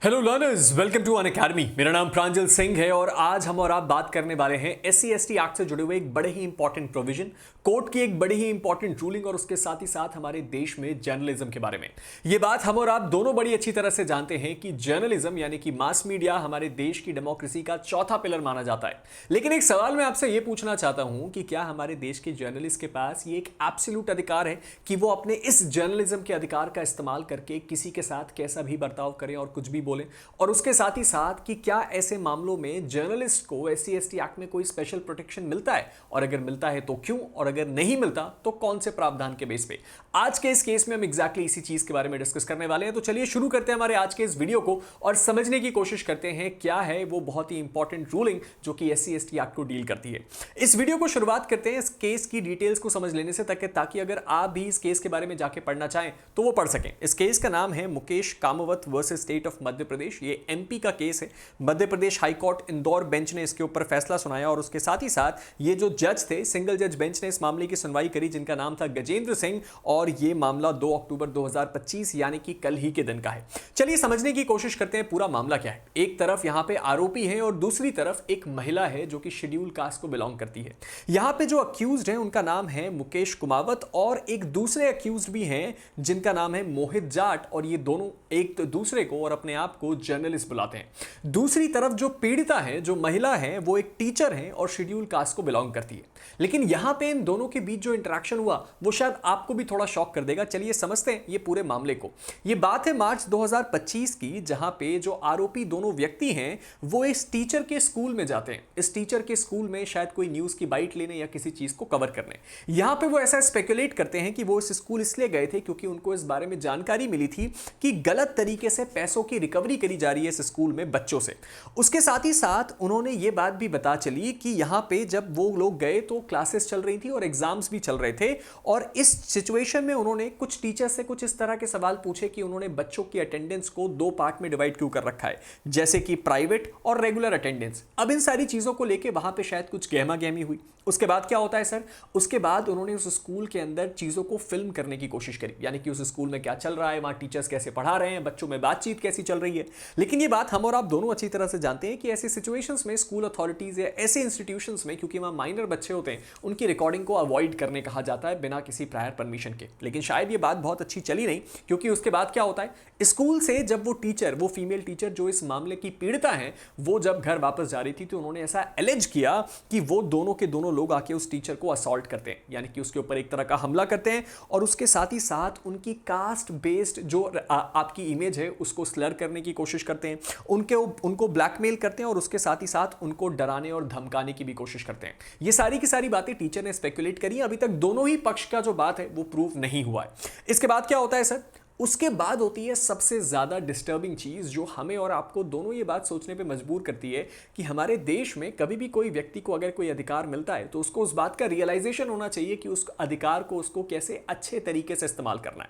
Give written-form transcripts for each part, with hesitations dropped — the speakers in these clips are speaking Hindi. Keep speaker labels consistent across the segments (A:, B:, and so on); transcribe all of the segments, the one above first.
A: Hello learners, welcome to Unacademy. मेरा नाम प्रांजल सिंह है और आज हम और आप बात करने वाले हैं SC/ST एक्ट से जुड़े हुए एक बड़े ही इंपॉर्टेंट प्रोविजन, कोर्ट की एक बड़ी ही इंपॉर्टेंट रूलिंग और उसके साथ ही साथ हमारे देश में जर्नलिज्म के बारे में। ये बात हम और आप दोनों बड़ी अच्छी तरह से जानते हैं कि जर्नलिज्म यानी कि मास मीडिया हमारे देश की डेमोक्रेसी का चौथा पिलर माना जाता है। लेकिन एक सवाल मैं आपसे ये पूछना चाहता हूं कि क्या हमारे देश के जर्नलिस्ट के पास ये एक एब्सोल्यूट अधिकार है कि वो अपने इस जर्नलिज्म के अधिकार का इस्तेमाल करके किसी के साथ कैसा भी बर्ताव करें और कुछ भी बोलें? और उसके साथ ही साथ कि क्या ऐसे मामलों में जर्नलिस्ट को SC/ST एक्ट में कोई स्पेशल प्रोटेक्शन मिलता है, और अगर मिलता है तो क्यों, और अगर नहीं मिलता तो कौन से प्रावधान के बेस पे? आज के इस केस में हम एग्जैक्टली इसी चीज के बारे में डिस्कस करने वाले हैं। तो चलिए शुरू करते हैं हमारे आज के इस वीडियो को और समझने की कोशिश करते हैं क्या है वो बहुत ही इंपॉर्टेंट रूलिंग जो कि SC/ST एक्ट को डील करती है। इस वीडियो को शुरुआत करते हैं इस केस की डिटेल्स को समझ लेने से, ताकि अगर आप भी इस केस के बारे में जाके पढ़ना चाहें तो वो पढ़ सकें। इस केस का नाम है Mukesh कामवत versus state of Madhya Pradesh. ये MP का केस है। Madhya Pradesh high court Indore bench ने इसके ऊपर फैसला सुनाया और उसके साथ ही साथ ये जो जज थे, सिंगल जज बेंच ने इस मामले की सुनवाई करी, जिनका नाम था गजेंद्र सिंह, और ये मामला 2 अक्टूबर 2025 यानी कि कल ही के दिन का है। चलिए समझने की कोशिश करते हैं पूरा मामला क्या है। एक तरफ यहां पे आरोपी है और दूसरी तरफ एक महिला है जो कि शेड्यूल कास्ट को बिलोंग करती है। यहां पे जो अक्यूज्ड है उनका नाम है मुकेश कुमावत और एक दूसरे अक्यूज्ड भी हैं जिनका नाम है मोहित जाट, और ये दोनों एक दूसरे को और अपने आप को जर्नलिस्ट बुलाते हैं। दूसरी तरफ जो पीड़िता है, जो महिला है, वो एक टीचर है और शेड्यूल कास्ट को बिलोंग करती है। लेकिन यहां पे इन दोनों के बीच जो इंटरेक्शन हुआ वो शायद आपको भी थोड़ा शॉक कर देगा। चलिए समझते हैं ये पूरे मामले को। ये बात है मार्च 2025 की, जहां पे जो आरोपी दोनों व्यक्ति हैं वो इस टीचर के स्कूल में जाते हैं। इस टीचर के स्कूल में शायद कोई न्यूज की बाइट लेने या किसी चीज को कवर करने। यहां पे वो ऐसा स्पेकुलेट करते हैं कि वो इस स्कूल इसलिए गए थे क्योंकि उनको इस बारे में जानकारी मिली थी कि गलत तरीके से पैसों की रिकवरी करी जा रही है इस स्कूल में बच्चों से। उसके साथ ही साथ उन्होंने ये बात भी बता चली कि यहां पे जब वो लोग गए तो क्लासेस चल रही थी और एग्जाम्स भी चल रहे थे, और इस सिचुएशन में उन्होंने कुछ टीचर से कुछ इस तरह के सवाल पूछे कि उन्होंने बच्चों की अटेंडेंस को 2 पार्ट में डिवाइड क्यों कर रखा है, जैसे कि प्राइवेट और रेगुलर अटेंडेंस। अब इन सारी चीजों को लेकर वहां पे शायद कुछ गहमा गहमी हुई। उसके बाद क्या होता है सर? उसके बाद उन्होंने उस स्कूल के अंदर चीजों को फिल्म करने की कोशिश करी, यानी कि उस स्कूल में क्या चल रहा है, वहां टीचर्स कैसे पढ़ा रहे हैं, बच्चों में बातचीत कैसी चल रही है। लेकिन ये बात हम और आप दोनों अच्छी तरह से जानते हैं कि ऐसी सिचुएशंस में स्कूल अथॉरिटीज या ऐसे इंस्टीट्यूशंस में, क्योंकि वहां माइनर बच्चे होते हैं, उनकी रिकॉर्डिंग को अवॉइड करने कहा जाता है बिना किसी प्रायर परमिशन के। लेकिन शायद ये बात बहुत अच्छी चली नहीं, क्योंकि उसके बाद क्या होता है, स्कूल से जब वो टीचर, वो फीमेल टीचर जो इस मामले की पीड़िता है, वो जब घर वापस जा रही थी तो उन्होंने ऐसा एलिज किया कि वो दोनों के दोनों लोग आके उस टीचर को असॉल्ट करते हैं, यानी कि उसके ऊपर एक तरह का हमला करते हैं, और उसके साथ ही साथ उनकी कास्ट बेस्ड जो आपकी इमेज है उसको स्लर करने की कोशिश करते हैं, उनको ब्लैकमेल करते हैं, और उसके साथ ही साथ उनको डराने और धमकाने की भी कोशिश करते हैं। ये सारी की सारी बातें टीचर ने स्पेकुलेट करी। अभी तक दोनों ही पक्ष का जो बात है वो प्रूव नहीं हुआ है। इसके बाद क्या होता है सर? उसके बाद होती है सबसे ज्यादा डिस्टर्बिंग चीज, जो हमें और आपको दोनों ये बात सोचने पे मजबूर करती है कि हमारे देश में कभी भी कोई व्यक्ति को अगर कोई अधिकार मिलता है तो उसको उस बात का रियलाइजेशन होना चाहिए कि उस अधिकार को उसको कैसे अच्छे तरीके से इस्तेमाल करना है।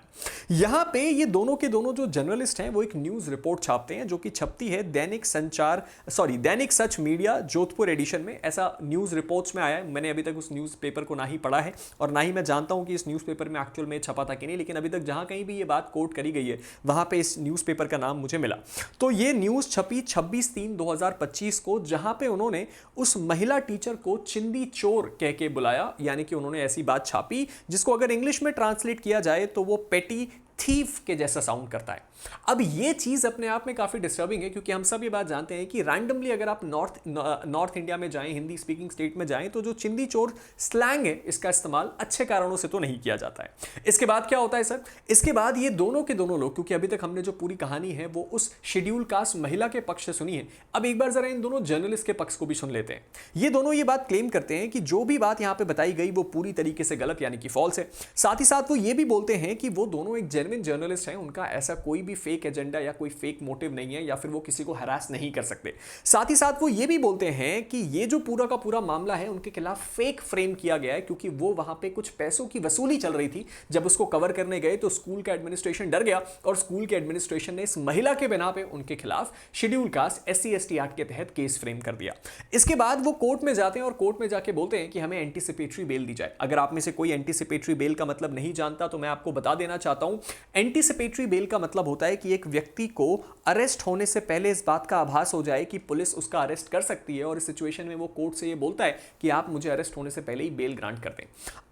A: यहां पे ये दोनों के दोनों जो जर्नलिस्ट हैं वो एक न्यूज रिपोर्ट छापते हैं, जो कि छपती है दैनिक सच मीडिया जोधपुर एडिशन में। ऐसा न्यूज रिपोर्ट्स में आया है। मैंने अभी तक उस न्यूज पेपर को ना ही पढ़ा है और ना ही मैं जानता हूं कि इस न्यूज पेपर में एक्चुअल में छपा था कि नहीं, लेकिन अभी तक जहां कहीं भी ये बात कोट करी गई है वहां पे इस न्यूज़पेपर का नाम मुझे मिला। तो ये न्यूज़ छपी 26/3/2025 को, जहां पे उन्होंने उस महिला टीचर को चिंदी चोर कह के बुलाया, यानी कि उन्होंने ऐसी बात छापी जिसको अगर इंग्लिश में ट्रांसलेट किया जाए तो वो पेटी थीफ के जैसा साउंड करता है। अब ये चीज अपने आप में काफी डिस्टर्बिंग है, क्योंकि हम सब ये बात जानते हैं कि रैंडमली अगर आप नॉर्थ इंडिया में जाएं, हिंदी स्पीकिंग स्टेट में जाएं, तो जो चिंदी चोर स्लैंग है इसका इस्तेमाल अच्छे कारणों से तो नहीं किया जाता है। इसके बाद क्या होता है सर? इसके बाद ये दोनों के दोनों लोग, क्योंकि अभी तक हमने जो पूरी कहानी है वो उस शेड्यूल कास्ट महिला के पक्ष से सुनी है, अब एक बार जरा इन दोनों जर्नलिस्ट के पक्ष को भी सुन लेते हैं। ये दोनों ये बात क्लेम करते हैं कि जो भी बात यहां पर बताई गई वो पूरी तरीके से गलत, यानी कि फॉल्स है। साथ ही साथ वो ये भी बोलते हैं कि वो दोनों एक जेन्युइन जर्नलिस्ट हैं, उनका ऐसा कोई भी फेक एजेंडा या कोई फेक मोटिव नहीं है, या फिर वो किसी को हरास नहीं कर सकते। साथ ही साथ वो ये भी बोलते हैं कि ये जो पूरा का पूरा मामला है उनके खिलाफ फेक फ्रेम किया गया है, क्योंकि वो वहां पे कुछ पैसों की वसूली चल रही थी। जब उसको कवर करने गए तो स्कूल का एडमिनिस्ट्रेशन डर गया और स्कूल के एडमिनिस्ट्रेशन ने इस महिला के बिना पे उनके खिलाफ शेड्यूल कास्ट SC/ST एक्ट के तहत केस फ्रेम कर दिया। इसके बाद वो कोर्ट में जाते हैं और कोर्ट में जाके बोलते हैं कि हमें एंटीसिपेटरी बेल दी जाए। अगर आप में से कोई एंटीसिपेटरी बेल का मतलब नहीं जानता तो मैं आपको बता देना चाहता हूं एंटीसिपेटरी बेल का मतलब होता है कि एक व्यक्ति को अरेस्ट होने से पहले इस बात का आभास हो जाए कि पुलिस उसका अरेस्ट कर सकती है और इस सिचुएशन में वो कोर्ट से ये बोलता है कि आप मुझे अरेस्ट होने से पहले ही बेल ग्रांट कर दें।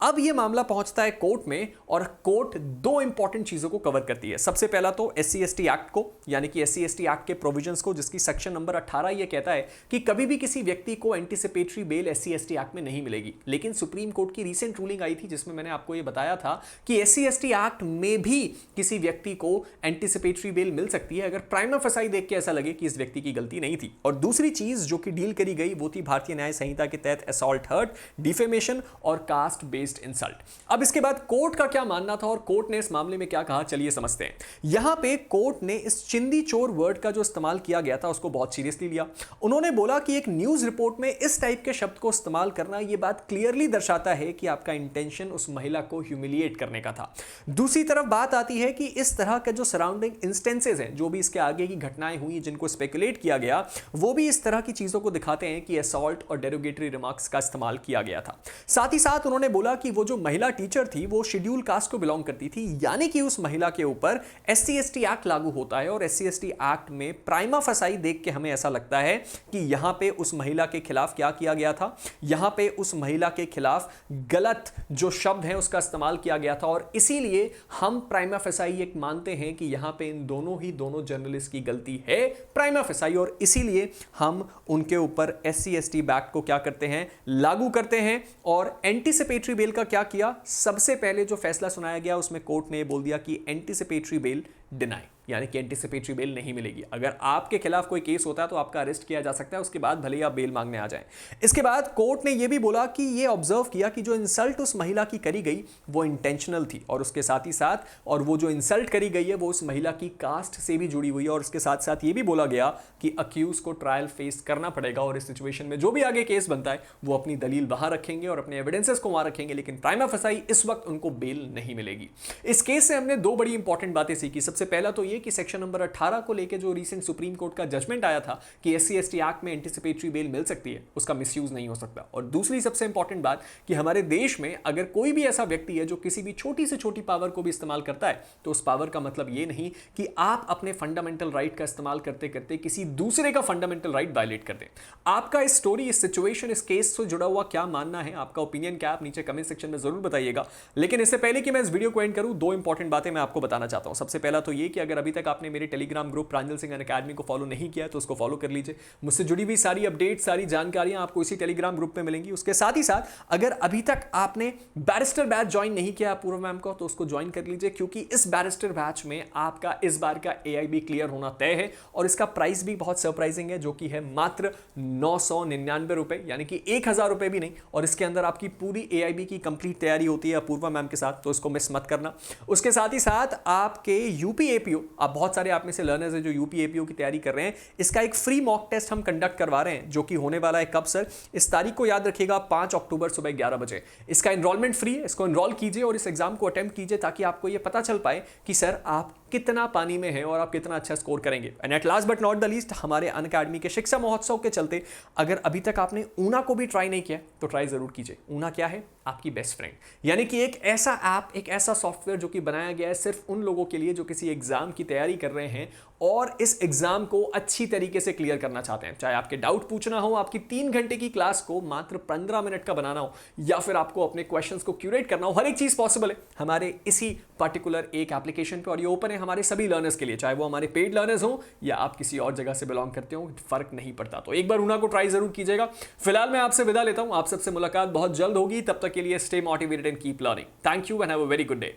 A: अब ये मामला पहुंचता है कोर्ट में और कोर्ट दो इंपॉर्टेंट चीजों को कवर करती है। सबसे पहला तो SC/ST एक्ट को, यानी कि SC/ST एक्ट के प्रोविजंस को, जिसकी सेक्शन नंबर 18 ये कहता है कि कभी भी किसी व्यक्ति को एंटीसिपेटरी बेल SC/ST एक्ट में नहीं मिलेगी। लेकिन सुप्रीम कोर्ट की रीसेंट रूलिंग आई थी जिसमें मैंने आपको ये बताया था कि SC/ST एक्ट में भी किसी व्यक्ति को एंटीसिपेटरी बेल मिल सकती है अगर प्राइमा फेसाई देख के ऐसा लगे कि इस व्यक्ति की गलती नहीं थी। और दूसरी चीज जो कि डील करी गई वो थी भारतीय न्याय संहिता के तहत असॉल्ट, हर्ट, डिफेमेशन और कास्ट बेस्ड इंसल्ट। अब इसके बाद कोर्ट का क्या मानना था और कोर्ट ने इस मामले में क्या कहा, चलिए समझते हैं। यहां पे कोर्ट ने इस चिंदी चोर वर्ड का जो इस्तेमाल किया गया था उसको बहुत सीरियसली लिया। उन्होंने बोला कि एक न्यूज रिपोर्ट में इस टाइप के शब्द को इस्तेमाल करना यह बात क्लियरली दर्शाता है कि आपका इंटेंशन उस महिला को ह्यूमिलिएट करने का था। दूसरी तरफ बात आती है कि इस तरह के जो सराउंडिंग इंस्टेंसेस हैं, जो भी इसके आगे की घटनाएं हुई जिनको स्पेकुलेट किया गया, वो भी इस तरह की चीजों को दिखाते हैं कि असॉल्ट और डेरोगेटरी रिमार्क्स का इस्तेमाल किया गया था। साथ ही साथ उन्होंने बोला कि वो जो महिला टीचर थी वो शेड्यूल कास्ट को बिलोंग करती थी, यानी कि उस महिला के ऊपर SC/ST एक्ट लागू होता है और SC/ST एक्ट में प्राइमा फसाई देख के हमें ऐसा लगता है कि यहां पे उस महिला के खिलाफ क्या किया गया था, यहां पे उस महिला के खिलाफ गलत जो शब्द है उसका इस्तेमाल किया गया था और इसीलिए हम प्राइमा फसाई एक मानते हैं कि यहां पे इन दोनों जर्नलिस्ट की गलती है, प्राइमा फसाई, और इसीलिए हम उनके ऊपर SC/ST एक्ट को क्या करते हैं, लागू करते हैं। और एंटीसिपेटरी बेल का क्या किया, सबसे पहले जो फैसला सुनाया गया उसमें कोर्ट ने बोल दिया कि एंटीसिपेटरी बेल डिनाई, यानी कि एंटीसिपेटरी बेल नहीं मिलेगी। अगर आपके खिलाफ कोई केस होता है तो आपका अरेस्ट किया जा सकता है, उसके बाद भले ही आप बेल मांगने आ जाएं। इसके बाद कोर्ट ने यह भी बोला कि यह ऑब्जर्व किया कि जो इंसल्ट उस महिला की करी गई वो इंटेंशनल थी और उसके साथ ही साथ और वो जो इंसल्ट करी गई है वो उस महिला की कास्ट से भी जुड़ी हुई है और उसके साथ साथ ये भी बोला गया कि अक्यूज को ट्रायल फेस करना पड़ेगा और इस सिचुएशन में जो भी आगे केस बनता है वो अपनी दलील वहां रखेंगे और अपने एविडेंसेस को वहां रखेंगे, लेकिन प्राइमा फसाई इस वक्त उनको बेल नहीं मिलेगी। इस केस से हमने दो बड़ी इंपॉर्टेंट बातें सीखी। सबसे पहला तो ये कि सेक्शन नंबर 18 को लेकर जो रीसेंट सुप्रीम कोर्ट का जजमेंट आया था कि SC/ST एक्ट में एंटीसिपेटरी बेल मिल सकती है, उसका मिसयूज नहीं हो सकता। और दूसरी सबसे इंपॉर्टेंट बात कि हमारे देश में अगर कोई भी ऐसा व्यक्ति है जो किसी भी छोटी से छोटी पावर को भी इस्तेमाल करता है तो उस पावर का मतलब ये नहीं कि आप अपने फंडामेंटल राइट का इस्तेमाल करते करते किसी दूसरे का फंडामेंटल राइट वायलेट कर दें। आपका इस स्टोरी, इस सिचुएशन, इस केस से जुड़ा हुआ क्या मानना है, आपका ओपिनियन क्या, आप नीचे कमेंट सेक्शन में जरूर बताइएगा। लेकिन इससे पहले कि मैं इस वीडियो को एंड करूं, दो इंपॉर्टेंट बातें मैं आपको बताना चाहता हूं। सबसे पहला तो ये कि अगर अभी तक आपने मेरे टेलीग्राम ग्रुप प्रांजल सिंह अकेडमी को फॉलो नहीं किया है तो उसको फॉलो कर लीजिए। मुझसे जुड़ी हुई सारी अपडेट, सारी जानकारियां आपको इसी टेलीग्राम ग्रुप पे मिलेंगी। उसके साथ ही साथ अगर अभी तक आपने बैरिस्टर बैच ज्वाइन नहीं किया पूर्व मैम को तो उसको ज्वाइन कर लीजिए, क्योंकि इस बैरिस्टर बैच में आपका इस बार का AIB क्लियर होना तय है और इसका प्राइस भी बहुत सरप्राइजिंग है, जो कि है मात्र 999 रुपए, यानी कि 1000 रुपए भी नहीं। और इसके अंदर आपकी पूरी AIB की कंप्लीट तैयारी होती है अपूर्वा मैम के साथ, तो इसको मिस मत करना। उसके साथ ही साथ आपके UP-APO, आप बहुत सारे आप में से लर्नर्स हैं जो UP-APO की तैयारी कर रहे हैं, इसका एक फ्री मॉक टेस्ट हम कंडक्ट करवा रहे हैं जो कि होने वाला है कब सर, इस तारीख को याद रखिएगा 5 अक्टूबर सुबह 11 बजे। इसका एनरोलमेंट फ्री है, इसको एनरोल कीजिए और इस एग्जाम को अटेम्प्ट कीजिए ताकि आपको यह पता चल पाए कि सर आप कितना पानी में है और आप कितना अच्छा स्कोर करेंगे। And at last but not the least, हमारे अनअकैडमी के शिक्षा महोत्सव के चलते अगर अभी तक आपने ऊना को भी ट्राई नहीं किया तो ट्राई जरूर कीजिए। ऊना क्या है, आपकी बेस्ट फ्रेंड, यानी कि एक ऐसा ऐप, एक ऐसा सॉफ्टवेयर जो कि बनाया गया है सिर्फ उन लोगों के लिए जो किसी एग्जाम की तैयारी कर रहे हैं और इस एग्जाम को अच्छी तरीके से क्लियर करना चाहते हैं। चाहे आपके डाउट पूछना हो, आपकी 3 घंटे की क्लास को मात्र 15 मिनट का बनाना हो, या फिर आपको अपने क्वेश्चंस को क्यूरेट करना हो, हर एक चीज पॉसिबल है हमारे इसी पर्टिकुलर एक एप्लीकेशन पे और ये ओपन है हमारे सभी लर्नर्स के लिए, चाहे वो हमारे पेड लर्नर्स हो या आप किसी और जगह से बिलोंग करते हो, फर्क नहीं पड़ता। तो एक बार ऊना को ट्राई जरूर कीजिएगा। फिलहाल मैं आपसे विदा लेता हूं, आप सबसे मुलाकात बहुत जल्द होगी, तब तक के लिए stay motivated and keep learning. Thank you and have a very good day.